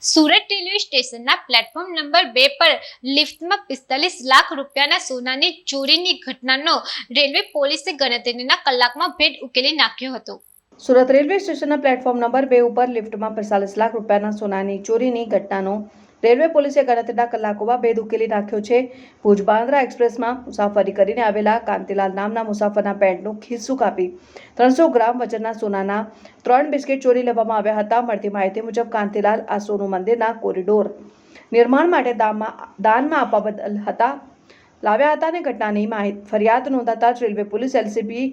Surat railway સ્ટેશનના platform number 2 પર લિફ્ટમાં 45 લાખ રૂપિયાના સોનાની ચોરીની ઘટનાનો રેલવે પોલીસે ગણતરીના કલાકમાં ભેદ ઉકેલી નાખ્યો હતો। સુરત રેલવે સ્ટેશનના પ્લેટફોર્મ નંબર 2 ઉપર લિફ્ટમાં 45 લાખ રૂપિયાના સોનાની ચોરીની ઘટનાનો રેલવે પોલીસે ગણતરીના કલાકોમાં ભેદ ઉકેલી નાખ્યો છે। ભુજ બાંદ્રા એક્સપ્રેસમાં મુસાફરી કરીને આવેલા કાંતિલાલ નામના મુસાફરના પેન્ટનું ખિસ્સું કાપી 300 ગ્રામ વજનના સોનાના 3 બિસ્કિટ ચોરી લેવામાં આવ્યા હતા। મળતી માહિતી મુજબ કાંતિલાલ આ સોનું મંદિરના કોરિડોર નિર્માણ માટે દાનમાં આપવા બદલ લાવ્યા હતા અને ઘટનાની ફરિયાદ નોંધાતા જ railway police LCB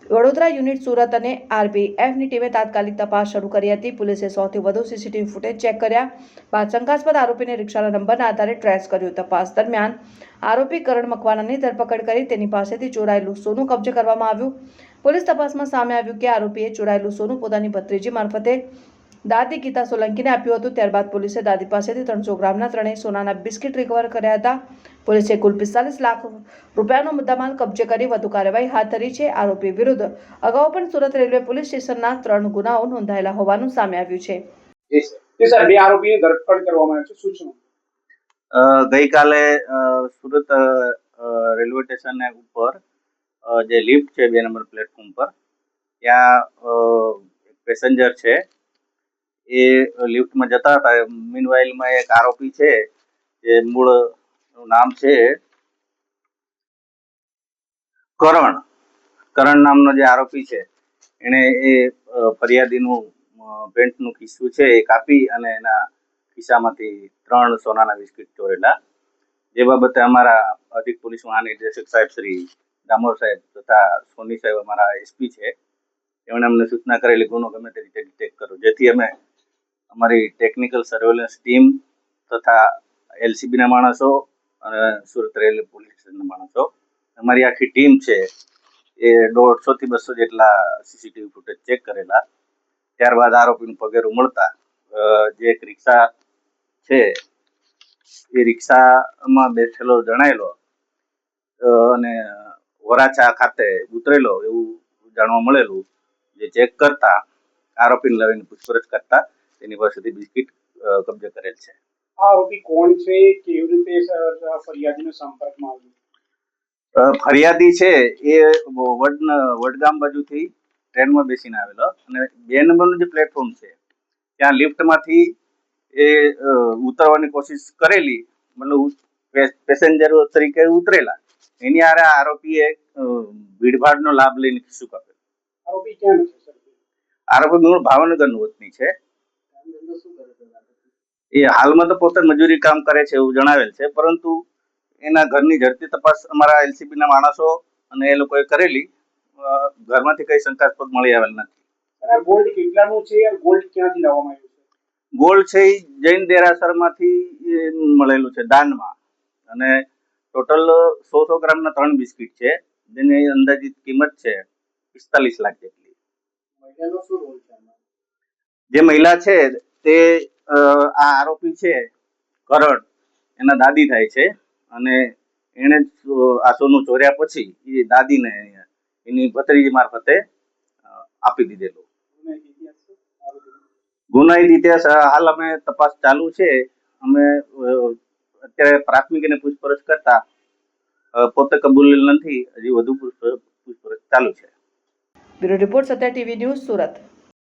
Vadodara unit Surat અને આરપીએફની ટીમે તાત્કાલિક તપાસ શરૂ કરી હતી। પોલીસે 100 થી વધુ સીસીટીવી ફૂટેજ ચેક કર્યા બાદ શંકાસ્પદ આરોપીને રિક્ષાના નંબરના આધારે ટ્રેસ કર્યો। તપાસ દરમિયાન આરોપી કરણ મકવાણાની ધરપકડ કરી તેની પાસેથી ચોરાયેલું સોનું કબજે કરવામાં આવ્યું। પોલીસ તપાસમાં સામે આવ્યું કે આરોપીએ ચોરાયેલું સોનું પોતાની ભત્રીજી મારફતે દાદી ગીતા સોલંકીને આપ્યું હતું। ત્યારબાદ પોલીસે દાદી પાસેથી 300 ગ્રામના ત્રણેય સોનાના બિસ્કિટ રિકવર કર્યા હતા। પોલીસે કુલ 45 લાખ રૂપિયાનો મુદ્દામાલ કબજે કરી વધુ કાર્યવાહી હાથ ધરી છે। આરોપી વિરુદ્ધ અગાઉ પણ સુરત રેલવે પોલીસ સ્ટેશનના 3 ગુનાઓ નોંધાયેલા હોવાનું સામે આવ્યું છે। સર, બે આરોપીની ધરપકડ કરવામાં આવી છે, શું છે? ગઈકાલે સુરત રેલવે સ્ટેશન ઉપર જે લિફ્ટ છે 2 નંબર પ્લેટફોર્મ પર ત્યાં પેસેન્જર છે એ લિફ્ટમાં જતા હતા। મીનવાઇલમાં એક આરોપી છે જે મૂળ નામ છે કરણ નામનો જે આરોપી છે એને એ ફરિયાદીનું પેન્ટનું ખિસ્સું છે એ કાપી અને એના ખિસ્સામાંથી 3 સોનાના બિસ્કિટ ચોરેલા। જે બાબતે અમારા અધિક પોલીસ મહાનિર્દેશક સાહેબ શ્રી દામોર સાહેબ તથા સોની સાહેબ અમારા એસપી છે એમણે અમને સૂચના કરેલી ગુનો ગમે તે રીતે ડિટેક્ટ કરો, જેથી અમે અમારી ટેકનિકલ સર્વેલન્સ ટીમ તથા એલસીબીના માણસો અને સુરત રેલવે પોલીસ સ્ટેશનના માણસો અમારી આખી ટીમ છે એ 150 થી 200 જેટલા સીસીટીવી ફૂટેજ ચેક કરેલા। ત્યારબાદ આરોપીનું પગેરું મળતા જે એક રિક્ષા છે એ રિક્ષામાં બેઠેલો જણાયેલો અને વરાછા ખાતે ઉતરેલો એવું જાણવા મળેલું। જે ચેક કરતા આરોપીને લાવીને પૂછપરછ કરતા તેની પાસેથી બિસ્કિટ કબજે કરેલ છે। આ આરોપી કોણ છે, કેવી રીતે ફરિયાદીનો સંપર્કમાં આવ્યો? ફરિયાદી છે એ વડગામ બાજુથી ટ્રેનમાં બેસીને આવેલો અને 2 નંબરનું જે પ્લેટફોર્મ છે ત્યાં લિફ્ટમાંથી એ ઉતરવાની કોશિશ કરેલી, મતલબ પેસેન્જર તરીકે ઉતરેલા। એની આરે આરોપીએ ભીડભાડનો લાભ લઈને ખિસ્સું કાપેલું। આરોપી ક્યાં છે સર? આરોપી મૂળ ભાવનગરનું વતની છે। એ હાલમાં તો પોતે મજૂરી કામ કરે છે એવું જણાવેલ છે, પરંતુ એના ઘરની ઝડપી તપાસ અમારા એલસીબીના માણસો અને એ લોકોએ કરેલી। ઘરમાંથી કઈ શંકાસ્પદ મળી આવેલ નથી। ગોલ્ડ કેટલાનું છે? ગોલ્ડ ક્યાંથી લાવવામાં આવ્યું છે? ગોલ્ડ છે એ જૈન દેરાસરમાંથી મળેલું છે દાનમાં, અને ટોટલ 100 ગ્રામના 3 બિસ્કિટ છે જેની અંદાજિત કિંમત છે 45 લાખ જેટલી। મહિલાનો શું રોલ છે આમાં? જે મહિલા છે તે આ આરોપી છે કરણ એના દાદી થાય છે અને એને આ સોનું ચોર્યા પછી એ દાદીને એની ભત્રીજી મારફતે આપી દીધેલું। ગુનાહિત ઇતિહાસ હાલ અમે તપાસ ચાલુ છે। અમે અત્યારે પ્રાથમિક એને પૂછપરછ કરતા પોતે કબૂલેલ નથી, હજી વધુ પૂછપરછ ચાલુ છે। બ્યુરો રિપોર્ટ સત્ય ટીવી ન્યૂઝ સુરત।